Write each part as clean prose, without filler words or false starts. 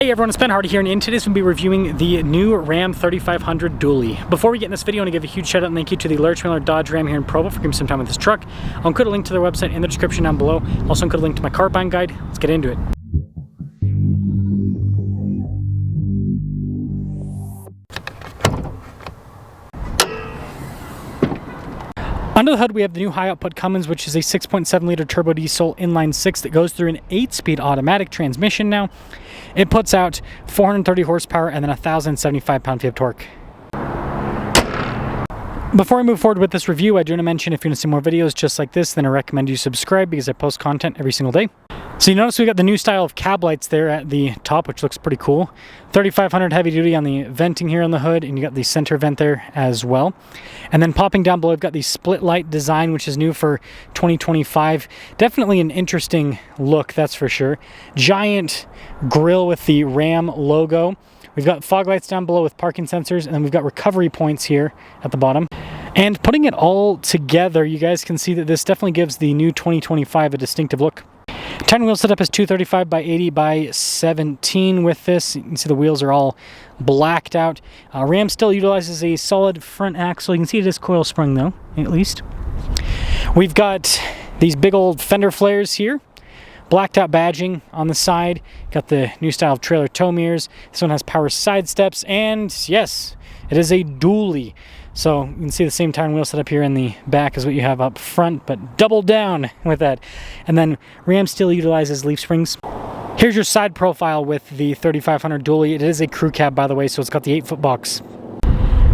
Hey everyone, it's Ben Hardy here, and in today's we'll be reviewing the new Ram 3500 dually. Before we get in this video, I want to give a huge shout out and thank you to the Large Trailer Dodge Ram here in Provo for giving me some time with this truck. I'll include a link to their website in the description down below. Also include a link to my car buying guide. Let's get into it. Under the hood, we have the new high output Cummins, which is a 6.7 liter turbo diesel inline six that goes through an 8-speed automatic transmission now. It puts out 430 horsepower and then 1,075 pound-feet of torque. Before I move forward with this review, I do want to mention if you want to see more videos just like this, then I recommend you subscribe because I post content every single day. So you notice we got the new style of cab lights there at the top, which looks pretty cool. 3500 heavy duty on the venting here on the hood, and you got the center vent there as well. And then popping down below, we've got the split light design, which is new for 2025. Definitely an interesting look, that's for sure. Giant grille with the Ram logo. We've got fog lights down below with parking sensors, and then we've got recovery points here at the bottom. And putting it all together, you guys can see that this definitely gives the new 2025 a distinctive look. Tire wheel setup is 235 by 80 by 17 with this. You can see the wheels are all blacked out. Ram still utilizes a solid front axle. You can see it is coil sprung though, at least. We've got these big old fender flares here. Blacked out badging on the side. Got the new style of trailer tow mirrors. This one has power side steps, and yes, it is a dually. So you can see the same tire and wheel setup here in the back as what you have up front, but double down with that. And then Ram still utilizes leaf springs. Here's your side profile with the 3500 dually. It is a crew cab, by the way, so it's got the 8-foot box.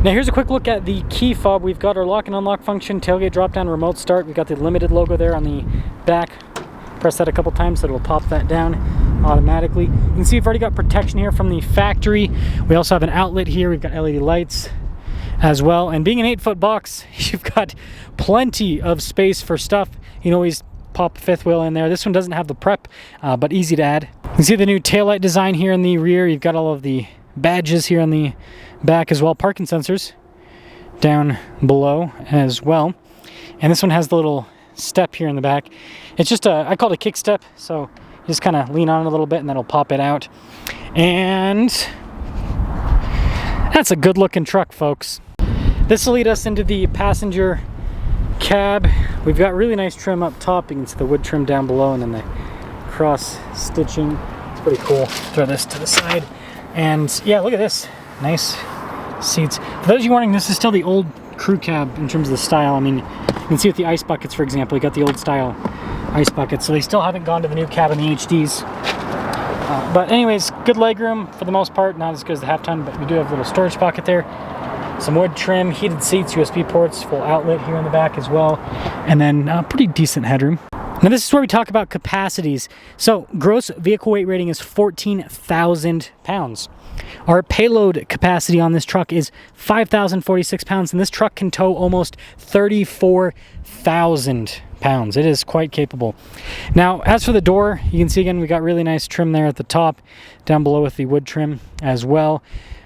Now here's a quick look at the key fob. We've got our lock and unlock function, tailgate drop down, remote start. We've got the limited logo there on the back. Press that a couple times so it'll pop that down automatically. You can see we've already got protection here from the factory. We also have an outlet here. We've got LED lights as well, and being an 8-foot box, you've got plenty of space for stuff. You can always pop a fifth wheel in there. This one doesn't have the prep, but easy to add. You can see the new taillight design here in the rear. You've got all of the badges here on the back as well. Parking sensors down below as well. And this one has the little step here in the back. It's just I call it a kick step, so you just kind of lean on it a little bit and that'll pop it out. And that's a good looking truck, folks. This will lead us into the passenger cab. We've got really nice trim up top. You can see the wood trim down below and then the cross stitching. It's pretty cool. Throw this to the side. And yeah, look at this. Nice seats. For those of you wondering, this is still the old crew cab in terms of the style. I mean, you can see with the ice buckets, for example, you got the old style ice buckets. So they still haven't gone to the new cab in the HDs. But anyways, good legroom for the most part. Not as good as the half-ton, but we do have a little storage pocket there. Some wood trim, heated seats, USB ports, full outlet here in the back as well. And then pretty decent headroom. Now this is where we talk about capacities. So gross vehicle weight rating is 14,000 pounds. Our payload capacity on this truck is 5,046 pounds, and this truck can tow almost 34,000 pounds. It is quite capable. Now, as for the door, you can see again, we got really nice trim there at the top, down below with the wood trim as well.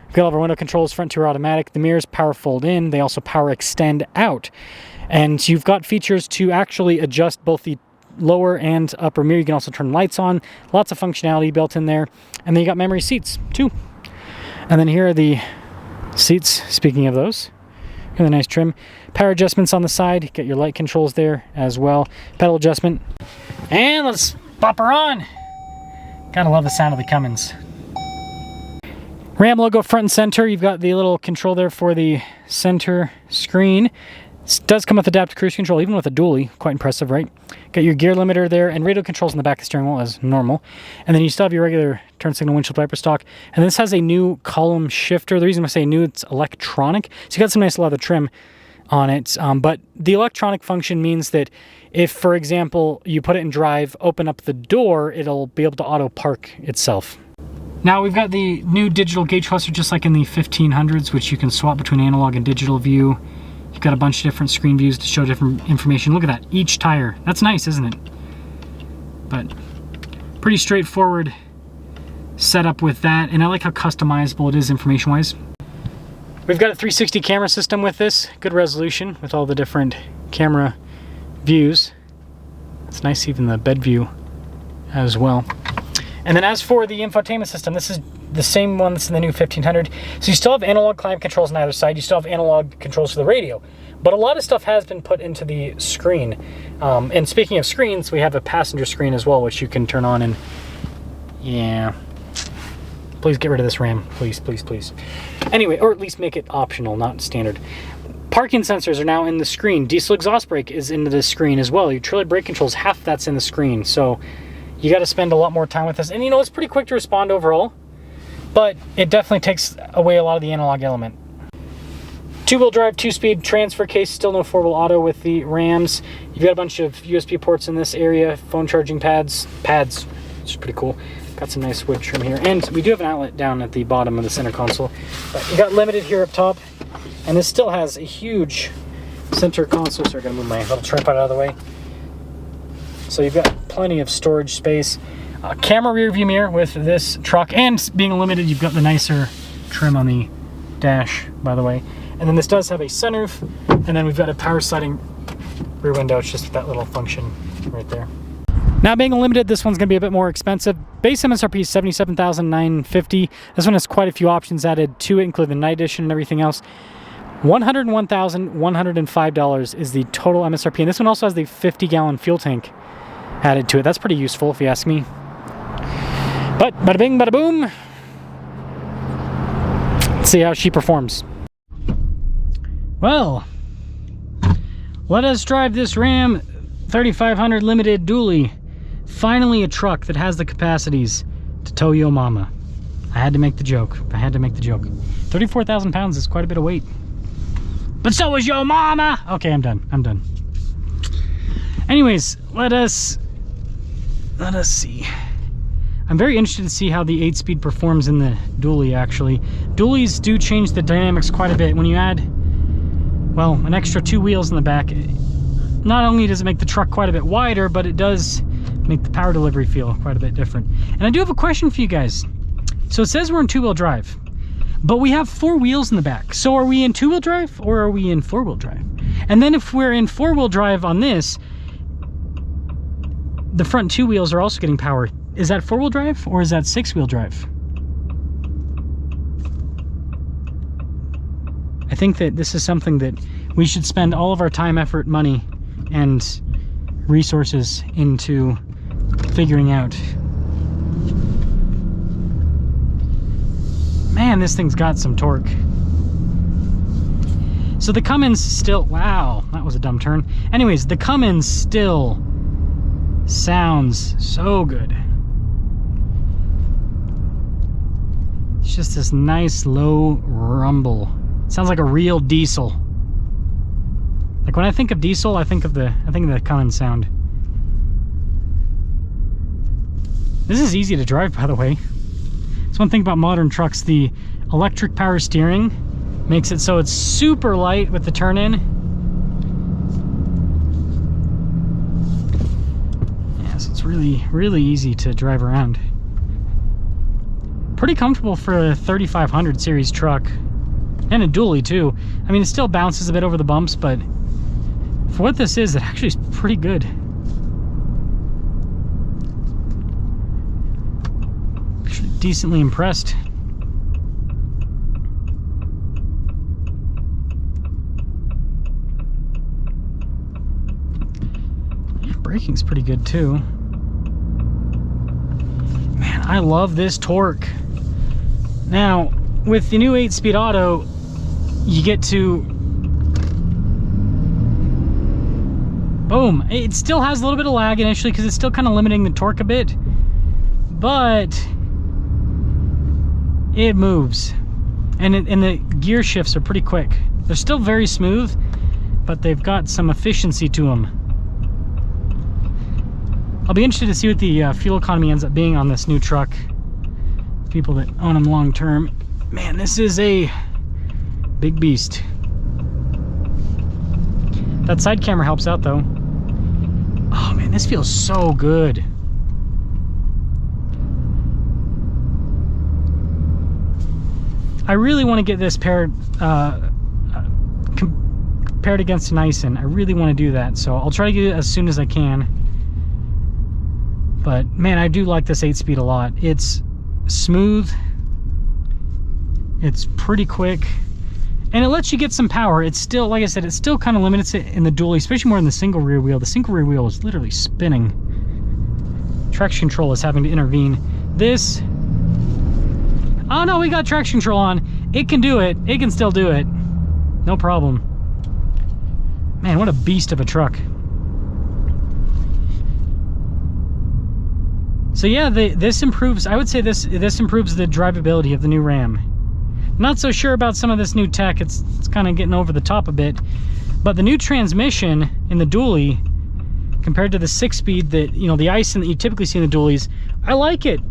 We've got all of our window controls, front to rear automatic. The mirrors power fold in. They also power extend out. And you've got features to actually adjust both the lower and upper mirror. You can also turn lights on. Lots of functionality built in there. And then you got memory seats too. And then here are the seats, speaking of those. Really nice trim. Power adjustments on the side. Get your light controls there as well. Pedal adjustment. And let's pop her on. Gotta love the sound of the Cummins. Ram logo front and center. You've got the little control there for the center screen. This does come with adaptive cruise control, even with a dually. Quite impressive, right? Got your gear limiter there, and radio controls in the back of the steering wheel as normal. And then you still have your regular turn signal windshield wiper stock. And this has a new column shifter. The reason I say new, it's electronic. So you got some nice leather trim on it. But the electronic function means that if, for example, you put it in drive, open up the door, it'll be able to auto park itself. Now we've got the new digital gauge cluster, just like in the 1500s, which you can swap between analog and digital view. You've got a bunch of different screen views to show different information. Look at that, each tire. That's nice, isn't it? But pretty straightforward setup with that, and I like how customizable it is information-wise. We've got a 360 camera system with this. Good resolution with all the different camera views. It's nice, even the bed view as well. And then as for the infotainment system, this is the same one that's in the new 1500. So you still have analog climate controls on either side. You still have analog controls for the radio. But a lot of stuff has been put into the screen. And speaking of screens, we have a passenger screen as well, which you can turn on and... yeah. Please get rid of this RAM. Please, please, please. Anyway, or at least make it optional, not standard. Parking sensors are now in the screen. Diesel exhaust brake is into the screen as well. Your trailer brake controls, half that's in the screen. So you got to spend a lot more time with this. And you know, it's pretty quick to respond overall. But it definitely takes away a lot of the analog element. Two-wheel drive, two-speed transfer case, still no four-wheel auto with the Rams. You've got a bunch of USB ports in this area, phone charging pads, which is pretty cool. Got some nice wood trim here. And we do have an outlet down at the bottom of the center console. But you got limited here up top. And this still has a huge center console. So I'm going to move my little tripod out of the way. So you've got plenty of storage space. Camera rear view mirror with this truck. And being limited, you've got the nicer trim on the dash, by the way. And then this does have a sunroof. And then we've got a power sliding rear window. It's just that little function right there. Now being limited, this one's going to be a bit more expensive. Base MSRP is $77,950. This one has quite a few options added to it, including the night edition and everything else. $101,105 is the total MSRP. And this one also has the 50-gallon fuel tank added to it. That's pretty useful if you ask me. But bada bing, bada boom. Let's see how she performs. Well, let us drive this Ram 3500 Limited dually. Finally a truck that has the capacities to tow yo mama. I had to make the joke. 34,000 pounds is quite a bit of weight. But so is yo mama! Okay, I'm done. Anyways, let us see. I'm very interested to see how the 8-speed performs in the dually, actually. Dualies do change the dynamics quite a bit. When you add, well, an extra 2 wheels in the back, not only does it make the truck quite a bit wider, but it does make the power delivery feel quite a bit different. And I do have a question for you guys. So it says we're in 2-wheel drive, but we have 4 wheels in the back. So are we in 2-wheel drive or are we in 4-wheel drive? And then if we're in 4-wheel drive on this, the front 2 wheels are also getting power. Is that 4-wheel drive or is that 6-wheel drive? I think that this is something that we should spend all of our time, effort, money, and resources into figuring out. Man, this thing's got some torque. So the Cummins still, wow, that was a dumb turn. Anyways, the Cummins still sounds so good. It's just this nice low rumble. Sounds like a real diesel. Like when I think of diesel, I think of the Cummins sound. This is easy to drive, by the way. That's one thing about modern trucks. The electric power steering makes it so it's super light with the turn-in. Yeah, so it's really, really easy to drive around. Pretty comfortable for a 3500 series truck. And a dually too. I mean, it still bounces a bit over the bumps, but for what this is, it actually is pretty good. Actually decently impressed. Yeah, braking's pretty good too. Man, I love this torque. Now, with the new 8-speed auto, you get to, boom, it still has a little bit of lag initially because it's still kind of limiting the torque a bit, but it moves, and the gear shifts are pretty quick. They're still very smooth, but they've got some efficiency to them. I'll be interested to see what the fuel economy ends up being on this new truck. People that own them long term. Man, this is a big beast. That side camera helps out though. Oh man, this feels so good. I really want to get this paired against an Ison. I really want to do that, so I'll try to get it as soon as I can. But man, I do like this 8-speed a lot. It's smooth, it's pretty quick, and it lets you get some power. It's still, like I said, it still kind of limits it in the dually, especially more in the single rear wheel. The single rear wheel is literally spinning. Traction control is having to intervene. This, oh no, we got traction control on. It can do it. It can still do it. No problem. Man, what a beast of a truck. So yeah, this improves, I would say this improves the drivability of the new Ram. Not so sure about some of this new tech. It's kind of getting over the top a bit. But the new transmission in the dually, compared to the 6-speed that, you know, the Ison that you typically see in the dualies, I like it.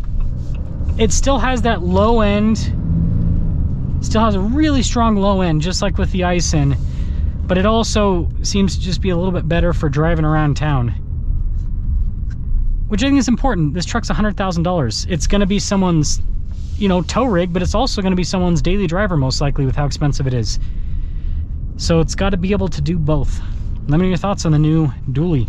It still has that low end, still has a really strong low end, just like with the Ison, but it also seems to just be a little bit better for driving around town, which I think is important. This truck's $100,000. It's going to be someone's, you know, tow rig, but it's also going to be someone's daily driver, most likely, with how expensive it is. So it's got to be able to do both. Let me know your thoughts on the new dually.